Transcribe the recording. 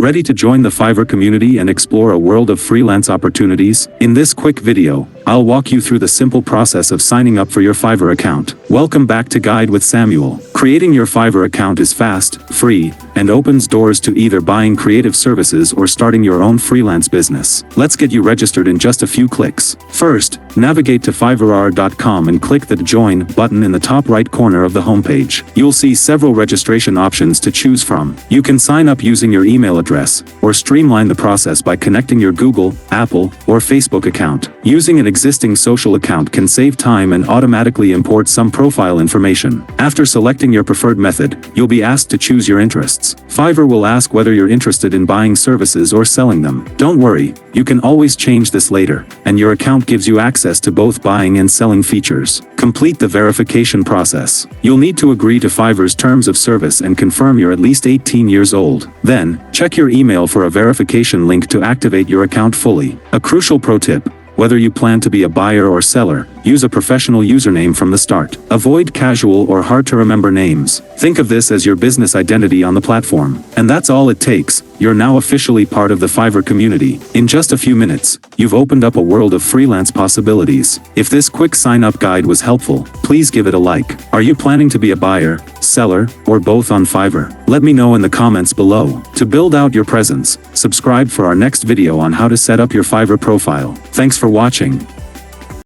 Ready to join the Fiverr community and explore a world of freelance opportunities? In this quick video, I'll walk you through the simple process of signing up for your Fiverr account. Welcome back to Guide with Samuel. Creating your Fiverr account is fast, free, and opens doors to either buying creative services or starting your own freelance business. Let's get you registered in just a few clicks. First, navigate to fiverr.com and click the Join button in the top right corner of the homepage. You'll see several registration options to choose from. You can sign up using your email address, or streamline the process by connecting your Google, Apple, or Facebook account. Using an existing social account can save time and automatically import some profile information. After selecting your preferred method, you'll be asked to choose your interests. Fiverr will ask whether you're interested in buying services or selling them. Don't worry, you can always change this later, and your account gives you access to both buying and selling features. Complete the verification process. You'll need to agree to Fiverr's terms of service and confirm you're at least 18 years old. Then, check your email for a verification link to activate your account fully. A crucial pro tip: whether you plan to be a buyer or seller, use a professional username from the start. Avoid casual or hard-to-remember names. Think of this as your business identity on the platform. And that's all it takes. You're now officially part of the Fiverr community. In just a few minutes, you've opened up a world of freelance possibilities. If this quick sign-up guide was helpful, please give it a like. Are you planning to be a buyer, seller, or both on Fiverr? Let me know in the comments below. To build out your presence, subscribe for our next video on how to set up your Fiverr profile. Thanks for watching.